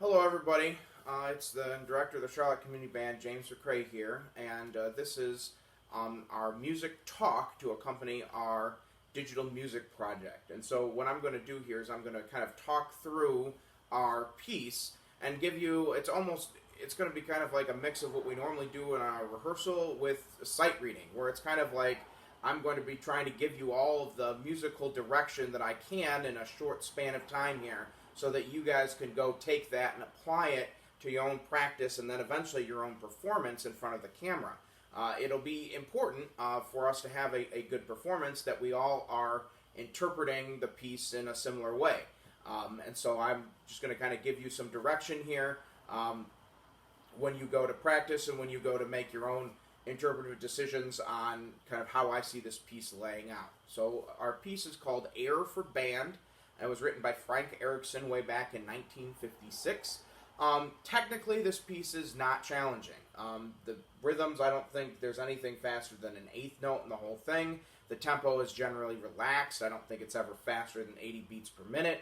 Hello, everybody. It's the director of the Charlotte Community Band, James McCrae here, and this is our music talk to accompany our digital music project. And so what I'm going to do here is I'm going to kind of talk through our piece and give you, it's going to be kind of like a mix of what we normally do in our rehearsal with sight reading, where it's kind of like I'm going to be trying to give you all of the musical direction that I can in a short span of time here, so that you guys can go take that and apply it to your own practice and then eventually your own performance in front of the camera. It'll be important for us to have a good performance, that we all are interpreting the piece in a similar way. And so I'm just going to kind of give you some direction here when you go to practice and when you go to make your own interpretive decisions on kind of how I see this piece laying out. So our piece is called Air for Band. It was written by Frank Erickson way back in 1956. Technically, this piece is not challenging. The rhythms, I don't think there's anything faster than an eighth note in the whole thing. The tempo is generally relaxed. I don't think it's ever faster than 80 beats per minute.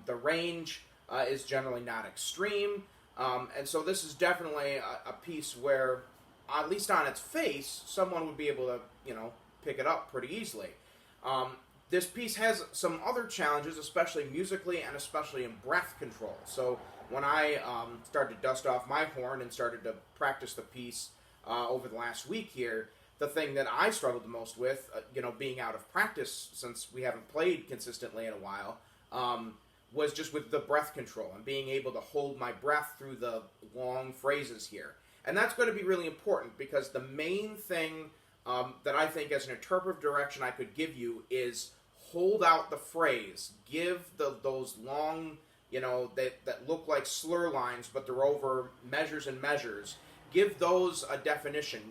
The range is generally not extreme. And so this is definitely a piece where, at least on its face, someone would be able to, pick it up pretty easily. This piece has some other challenges, especially musically and especially in breath control. So when I started to dust off my horn and started to practice the piece over the last week here, the thing that I struggled the most with, being out of practice since we haven't played consistently in a while, was just with the breath control and being able to hold my breath through the long phrases here. And that's going to be really important, because the main thing that I think as an interpretive direction I could give you is hold out the phrase. Give those long, that look like slur lines, but they're over measures and measures. Give those a definition.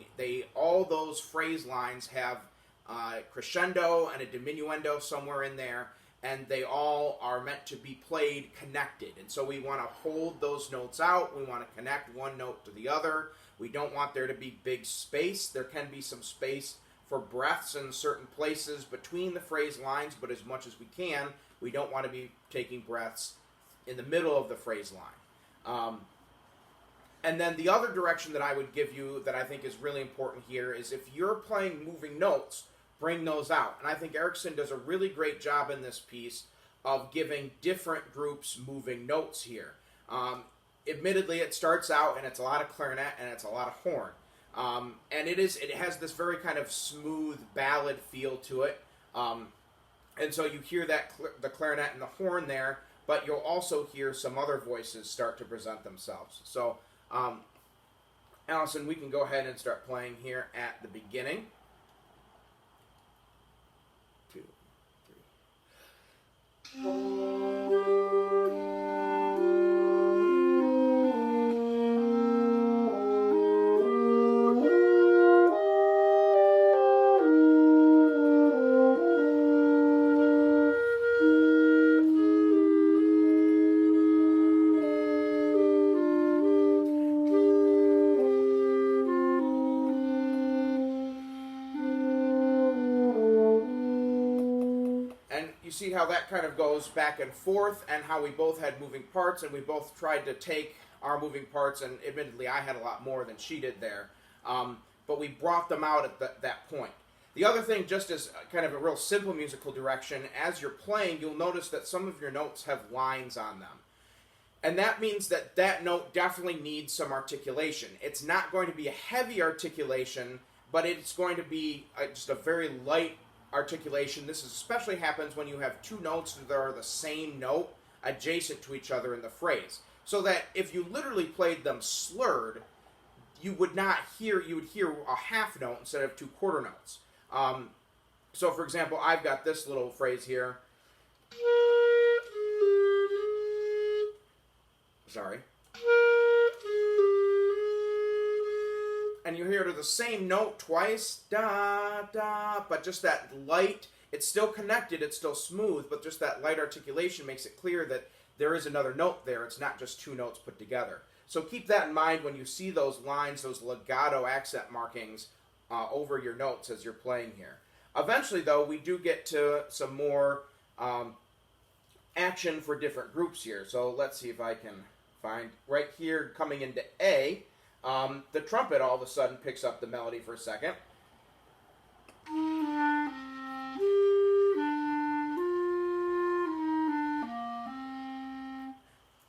All those phrase lines have crescendo and a diminuendo somewhere in there, and they all are meant to be played connected. And so we want to hold those notes out. We want to connect one note to the other. We don't want there to be big space. There can be some space for breaths in certain places between the phrase lines, but as much as we can, we don't want to be taking breaths in the middle of the phrase line. And then the other direction that I would give you that I think is really important here is, if you're playing moving notes, bring those out. And I think Erickson does a really great job in this piece of giving different groups moving notes here. Admittedly, it starts out and it's a lot of clarinet and it's a lot of horn. And it has this very kind of smooth ballad feel to it. And so you hear the clarinet and the horn there, but you'll also hear some other voices start to present themselves. So, Allison, we can go ahead and start playing here at the beginning. 2, 3. See how that kind of goes back and forth, and how we both had moving parts, and we both tried to take our moving parts, and admittedly I had a lot more than she did there, but we brought them out at that point. The other thing, just as kind of a real simple musical direction, as you're playing, you'll notice that some of your notes have lines on them. And that means that that note definitely needs some articulation. It's not going to be a heavy articulation, but it's going to be just a very light articulation. This especially happens when you have two notes that are the same note adjacent to each other in the phrase. So that if you literally played them slurred, you would hear a half note instead of two quarter notes. So for example, I've got this little phrase here. Sorry. And you hear the same note twice, da, da, but just that light, it's still connected, it's still smooth, but just that light articulation makes it clear that there is another note there. It's not just two notes put together. So keep that in mind when you see those lines, those legato accent markings over your notes as you're playing here. Eventually, though, we do get to some more action for different groups here. So let's see if I can find right here coming into A, the trumpet all of a sudden picks up the melody for a second.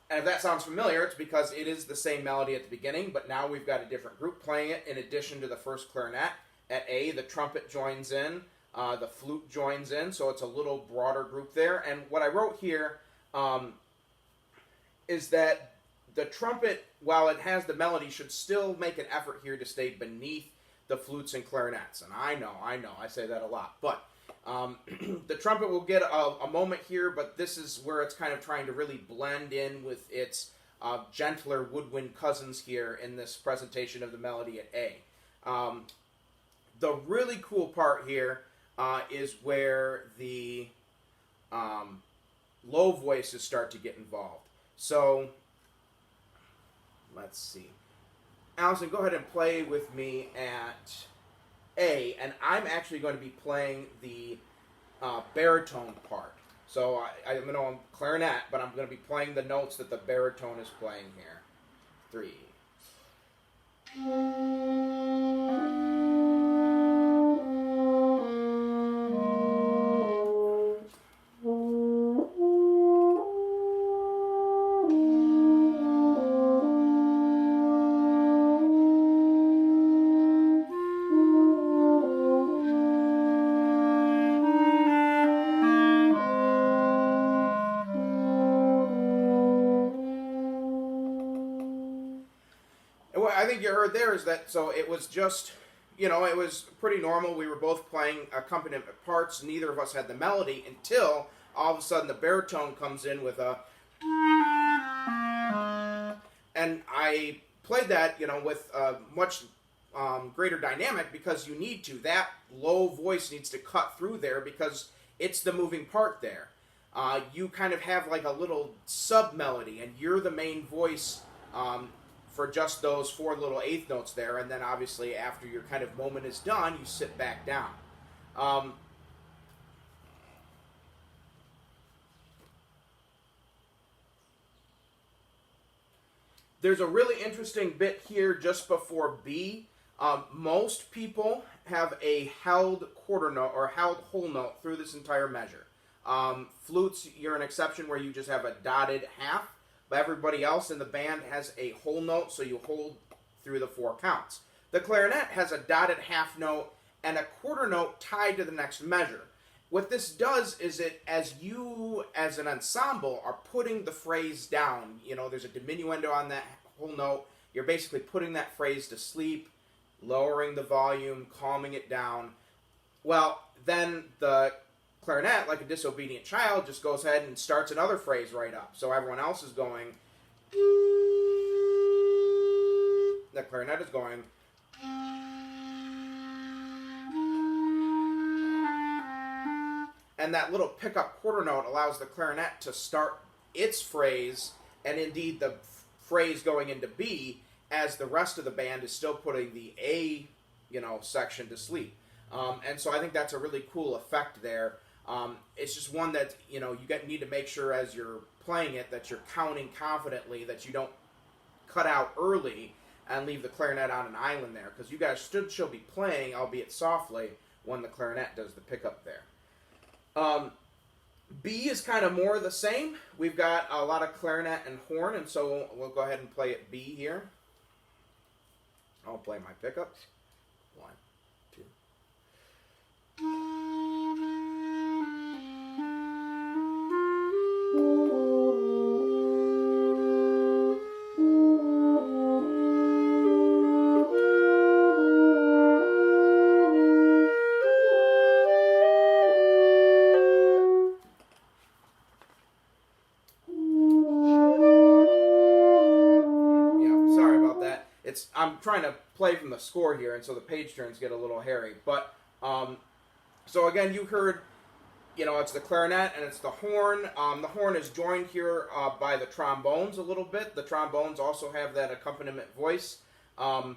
And if that sounds familiar, it's because it is the same melody at the beginning, but now we've got a different group playing it in addition to the first clarinet. At A, the trumpet joins in, the flute joins in, so it's a little broader group there. And what I wrote here is that the trumpet, while it has the melody, should still make an effort here to stay beneath the flutes and clarinets. And I know, I say that a lot. But the trumpet will get a moment here, but this is where it's kind of trying to really blend in with its gentler woodwind cousins here in this presentation of the melody at A. The really cool part here is where the low voices start to get involved. So, let's see. Allison, go ahead and play with me at A, and I'm actually going to be playing the baritone part. So I know I'm clarinet, but I'm going to be playing the notes that the baritone is playing here. 3. I think you heard there is that, so it was just, it was pretty normal. We were both playing accompaniment parts. Neither of us had the melody until all of a sudden the baritone comes in with a, and I played that, with much greater dynamic because you need to. That low voice needs to cut through there because it's the moving part there. You kind of have like a little sub-melody, and you're the main voice for just those 4 little eighth notes there, and then obviously after your kind of moment is done, you sit back down. There's a really interesting bit here just before B. Most people have a held quarter note or held whole note through this entire measure. Flutes, you're an exception where you just have a dotted half. But everybody else in the band has a whole note, so you hold through the 4 counts. The clarinet has a dotted half note and a quarter note tied to the next measure. What this does is it, as you, as an ensemble, are putting the phrase down, there's a diminuendo on that whole note, you're basically putting that phrase to sleep, lowering the volume, calming it down. Well, then the clarinet, like a disobedient child, just goes ahead and starts another phrase right up. So everyone else is going. The clarinet is going. And that little pickup quarter note allows the clarinet to start its phrase, and indeed the phrase going into B, as the rest of the band is still putting the A, section to sleep. And so I think that's a really cool effect there. It's just one that, you need to make sure as you're playing it that you're counting confidently, that you don't cut out early and leave the clarinet on an island there, because you guys should be playing, albeit softly, when the clarinet does the pickup there. B is kind of more the same. We've got a lot of clarinet and horn, and so we'll go ahead and play at B here. I'll play my pickups. 1, 2. I'm trying to play from the score here, and so the page turns get a little hairy. But, so again, you heard, it's the clarinet and it's the horn. The horn is joined here by the trombones a little bit. The trombones also have that accompaniment voice. And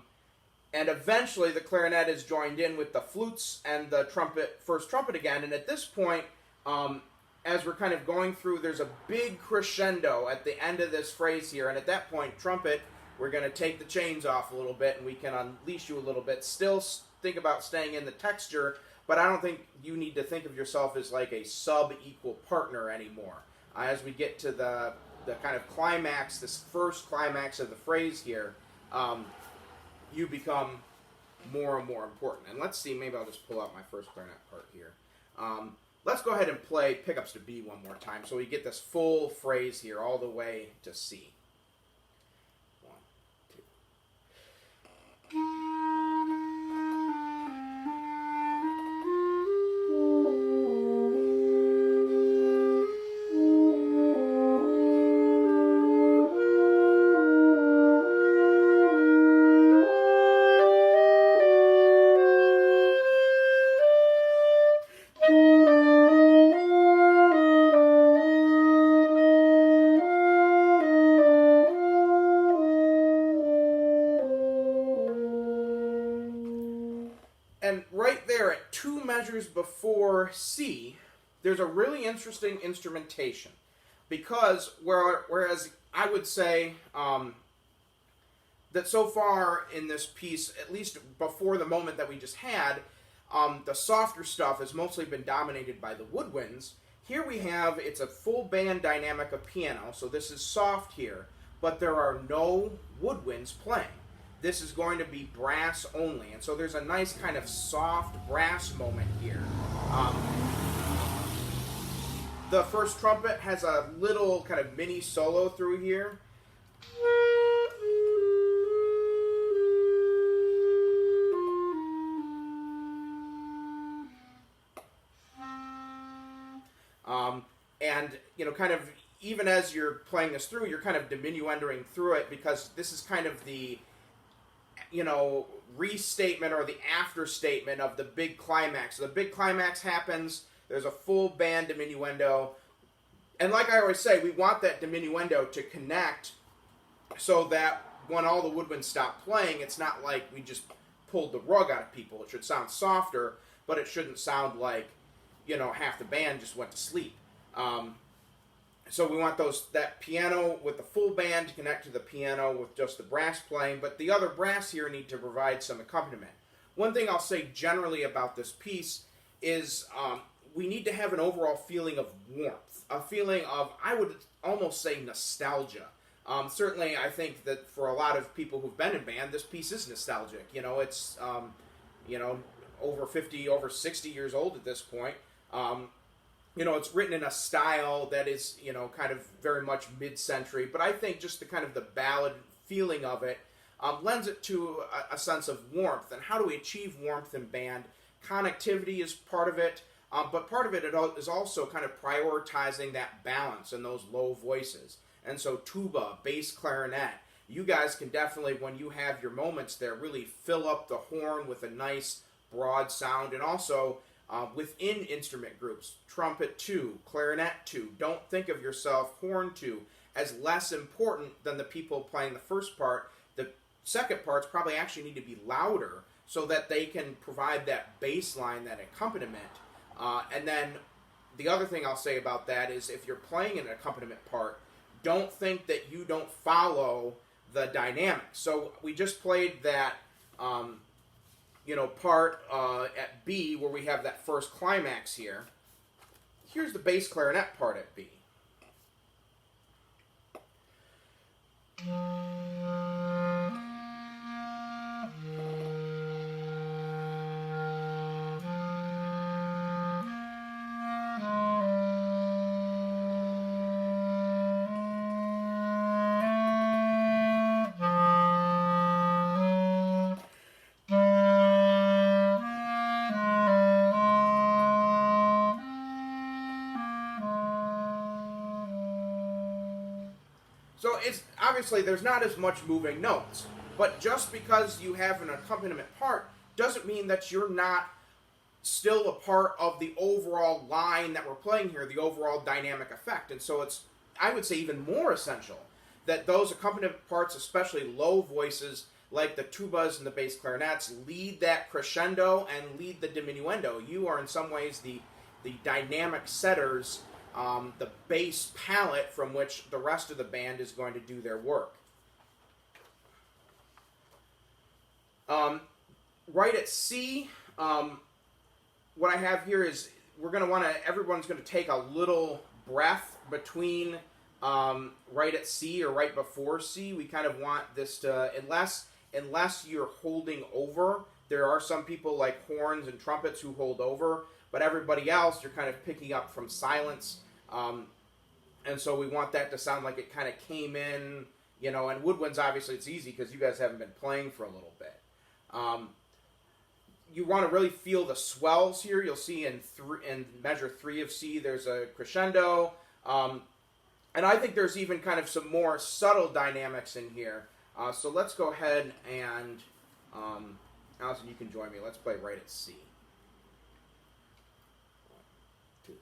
eventually the clarinet is joined in with the flutes and the trumpet, first trumpet again. And at this point, as we're kind of going through, there's a big crescendo at the end of this phrase here, and at that point, trumpet, we're going to take the chains off a little bit, and we can unleash you a little bit. Still think about staying in the texture, but I don't think you need to think of yourself as like a sub-equal partner anymore. As we get to the kind of climax, this first climax of the phrase here, you become more and more important. And let's see, maybe I'll just pull out my first clarinet part here. Let's go ahead and play pickups to B one more time so we get this full phrase here all the way to C. 1, 2. And right there at 2 measures before C, there's a really interesting instrumentation. Because whereas I would say that so far in this piece, at least before the moment that we just had, the softer stuff has mostly been dominated by the woodwinds. Here we have, it's a full band dynamic of piano, so this is soft here, but there are no woodwinds playing. This is going to be brass only, and so there's a nice kind of soft brass moment here. The first trumpet has a little kind of mini solo through here. And, you know, kind of, even as you're playing this through, you're kind of diminuendoing through it, because this is kind of the, you know, restatement or the after statement of the big climax. So the big climax happens, there's a full band diminuendo, and like I always say, we want that diminuendo to connect so that when all the woodwinds stop playing, it's not like we just pulled the rug out of people. It should sound softer, but it shouldn't sound like, you know, half the band just went to sleep. So we want that piano with the full band to connect to the piano with just the brass playing, but the other brass here need to provide some accompaniment. One thing I'll say generally about this piece is we need to have an overall feeling of warmth, a feeling of, I would almost say, nostalgia. Certainly, I think that for a lot of people who've been in band, this piece is nostalgic. You know, it's, you know, over 50, over 60 years old at this point. You know, it's written in a style that is, you know, kind of very much mid-century, but I think just the kind of the ballad feeling of it lends it to a sense of warmth. And how do we achieve warmth in band? Connectivity is part of it, but part of it is also kind of prioritizing that balance and those low voices. And so tuba, bass clarinet, you guys can definitely, when you have your moments there, really fill up the horn with a nice broad sound, and also within instrument groups, trumpet 2, clarinet 2. Don't think of yourself, horn 2, as less important than the people playing the first part. The second parts probably actually need to be louder so that they can provide that bass line, that accompaniment. And then the other thing I'll say about that is, if you're playing an accompaniment part, don't think that you don't follow the dynamics. So we just played that you know, part at B where we have that first climax here. Here's the bass clarinet part at B. So it's obviously there's not as much moving notes, but just because you have an accompaniment part doesn't mean that you're not still a part of the overall line that we're playing here, the overall dynamic effect. And so it's, I would say, even more essential that those accompaniment parts, especially low voices like the tubas and the bass clarinets, lead that crescendo and lead the diminuendo. You are in some ways the dynamic setters the bass palette from which the rest of the band is going to do their work. Right at C, what I have here is everyone's going to take a little breath between right at C or right before C. We kind of want this to, unless you're holding over, there are some people like horns and trumpets who hold over, but everybody else, you're kind of picking up from silence. And so we want that to sound like it kind of came in, and woodwinds, obviously, it's easy because you guys haven't been playing for a little bit. You want to really feel the swells here. You'll see in measure 3 of C, there's a crescendo. And I think there's even kind of some more subtle dynamics in here. So let's go ahead and, Allison, you can join me. Let's play right at C. 1, 2.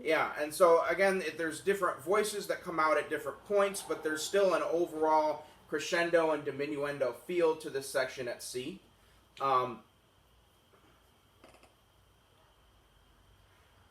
Yeah, and so again, there's different voices that come out at different points, but there's still an overall crescendo and diminuendo feel to this section at C.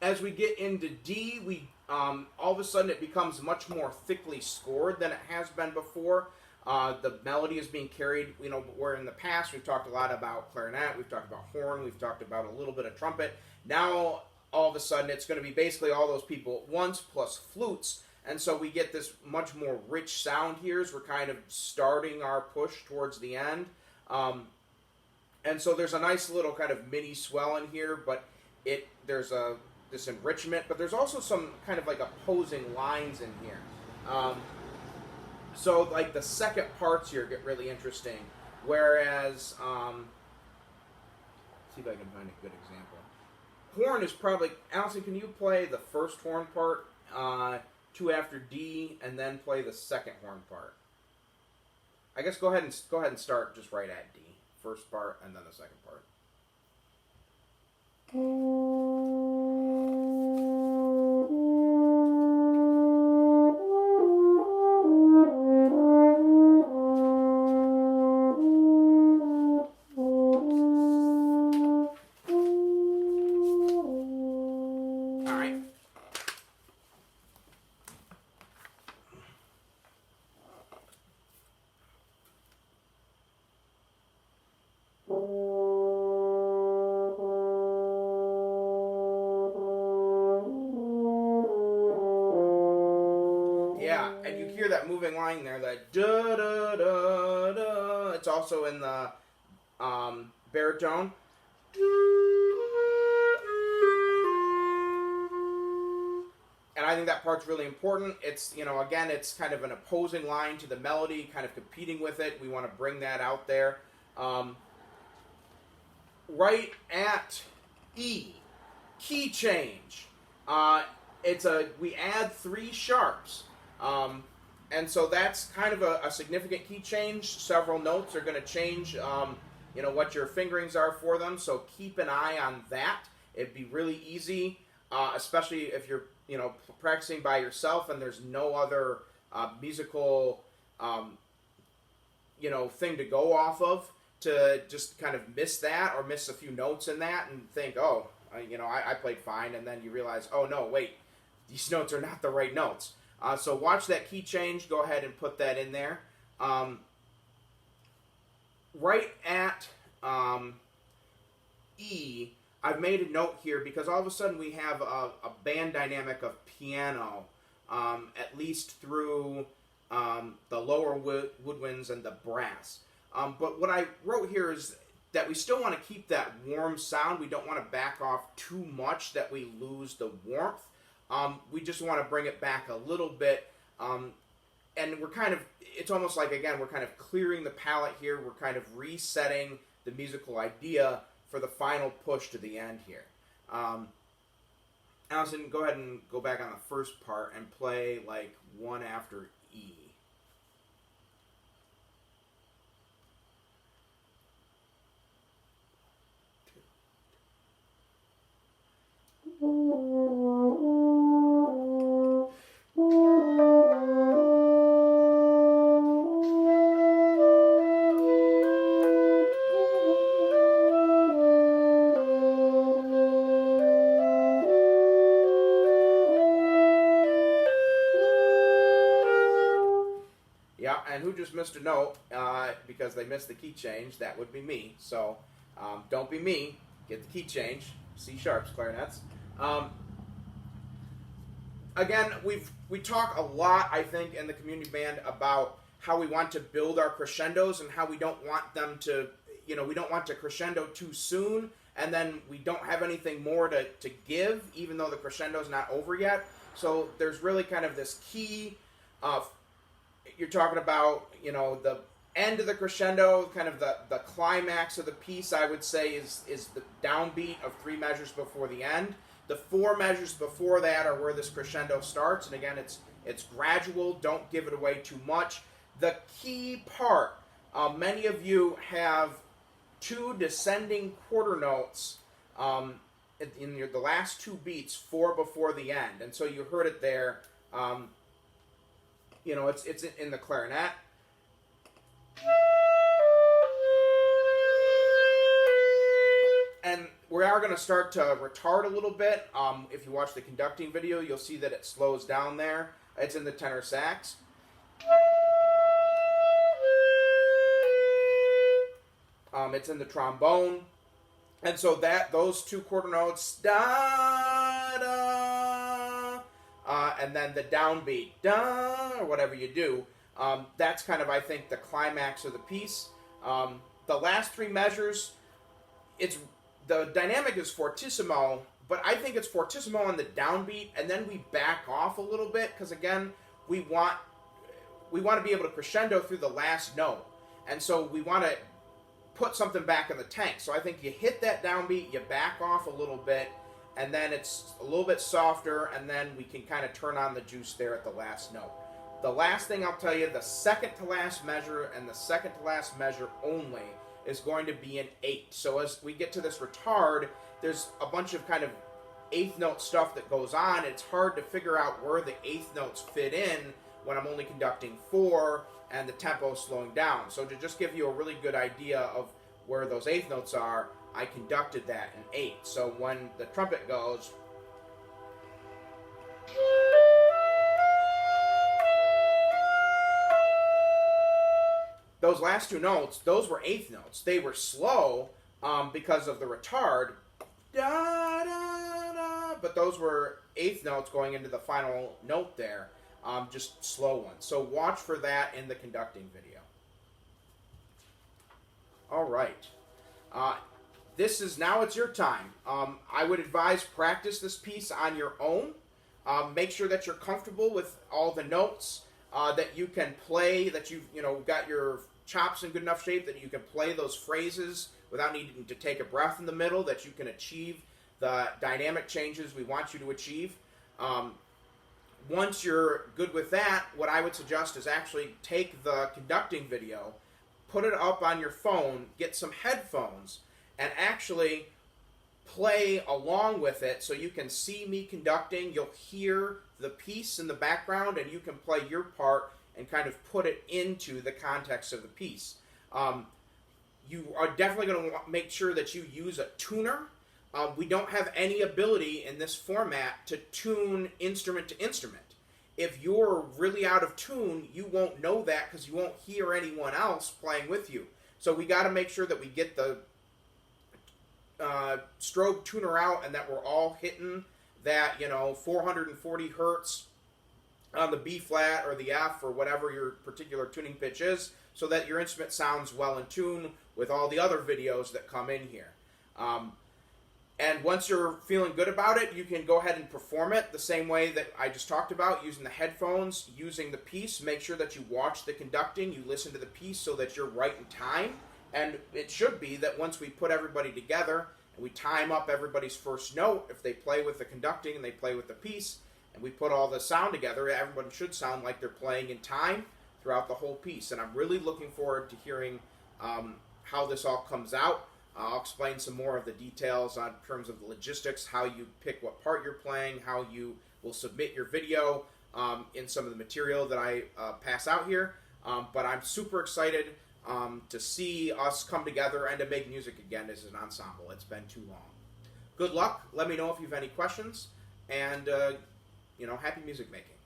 As we get into D, all of a sudden it becomes much more thickly scored than it has been before. The melody is being carried, where in the past we've talked a lot about clarinet, we've talked about horn, we've talked about a little bit of trumpet. Now, all of a sudden, it's going to be basically all those people at once, plus flutes, and so we get this much more rich sound here as we're kind of starting our push towards the end. And so there's a nice little kind of mini swell in here, but there's this enrichment, but there's also some kind of like opposing lines in here. So like the second parts here get really interesting, whereas, see if I can find a good example. Horn is probably, Allison, can you play the first horn part, 2 after D, and then play the second horn part? I guess go ahead and start just right at D. First part and then the second part. Yeah, and you hear that moving line there, that da da da da. It's also in the baritone. And I think that part's really important. It's, again, it's kind of an opposing line to the melody, kind of competing with it. We want to bring that out there. Right at E, key change. We add 3 sharps. And so that's kind of a significant key change. Several notes are going to change, what your fingerings are for them. So keep an eye on that. It'd be really easy, especially if you're, practicing by yourself and there's no other musical, thing to go off of, to just kind of miss that or miss a few notes in that and think, I played fine. And then you realize, oh, no, wait, these notes are not the right notes. So watch that key change. Go ahead and put that in there. Right at E, I've made a note here because all of a sudden we have a band dynamic of piano, at least through the lower woodwinds and the brass. But what I wrote here is that we still want to keep that warm sound. We don't want to back off too much that we lose the warmth. We just want to bring it back a little bit. And it's almost like, again, we're kind of clearing the palette here. We're kind of resetting the musical idea for the final push to the end here. Allison, go ahead and go back on the first part and play like one after E. Yeah, and who just missed a note because they missed the key change? That would be me. So don't be me. Get the key change. C sharps, clarinets. Again, we talk a lot, I think, in the community band about how we want to build our crescendos and how we don't want them to, we don't want to crescendo too soon, and then we don't have anything more to give, even though the crescendo's not over yet. So there's really kind of this key you're talking about, the end of the crescendo, kind of the climax of the piece, I would say, is the downbeat of 3 measures before the end. The 4 measures before that are where this crescendo starts, and again, it's gradual. Don't give it away too much. The key part, many of you have 2 descending quarter notes in the last 2 beats, 4 before the end, and so you heard it there. It's in the clarinet. And we are going to start to retard a little bit. If you watch the conducting video, you'll see that it slows down there. It's in the tenor sax. It's in the trombone. And so those 2 quarter notes, da, da, and then the downbeat, da, or whatever you do, that's kind of, I think, the climax of the piece. The last 3 measures, the dynamic is fortissimo, but I think it's fortissimo on the downbeat, and then we back off a little bit, because again, we want to be able to crescendo through the last note, and so we want to put something back in the tank. So I think you hit that downbeat, you back off a little bit, and then it's a little bit softer, and then we can kind of turn on the juice there at the last note. The last thing I'll tell you, the second to last measure and the second to last measure only is going to be an 8. So as we get to this retard, there's a bunch of kind of 8th note stuff that goes on. It's hard to figure out where the 8th notes fit in when I'm only conducting 4 and the tempo is slowing down. So to just give you a really good idea of where those 8th notes are, I conducted that in 8. So when the trumpet goes, those last 2 notes, those were 8th notes. They were slow because of the retard, da, da, da, but those were 8th notes going into the final note there, just slow ones. So watch for that in the conducting video. All right. It's your time. I would advise practice this piece on your own. Make sure that you're comfortable with all the notes, that you can play, that you've got your chops in good enough shape that you can play those phrases without needing to take a breath in the middle, that you can achieve the dynamic changes we want you to achieve. Once you're good with that, what I would suggest is actually take the conducting video, put it up on your phone, get some headphones, and actually play along with it so you can see me conducting. You'll hear the piece in the background, and you can play your part and kind of put it into the context of the piece. You are definitely going to make sure that you use a tuner. We don't have any ability in this format to tune instrument to instrument. If you're really out of tune, you won't know that because you won't hear anyone else playing with you. So we got to make sure that we get the strobe tuner out and that we're all hitting that 440 hertz on the B flat or the F or whatever your particular tuning pitch is, so that your instrument sounds well in tune with all the other videos that come in here. And once you're feeling good about it, you can go ahead and perform it the same way that I just talked about, using the headphones, using the piece. Make sure that you watch the conducting, you listen to the piece so that you're right in time. And it should be that once we put everybody together, and we time up everybody's first note. If they play with the conducting and they play with the piece, and we put all the sound together, everyone should sound like they're playing in time throughout the whole piece. And I'm really looking forward to hearing how this all comes out. I'll explain some more of the details on terms of the logistics, how you pick what part you're playing, how you will submit your video in some of the material that I pass out here. But I'm super excited to see us come together and to make music again as an ensemble. It's been too long. Good luck. Let me know if you have any questions. And, happy music making.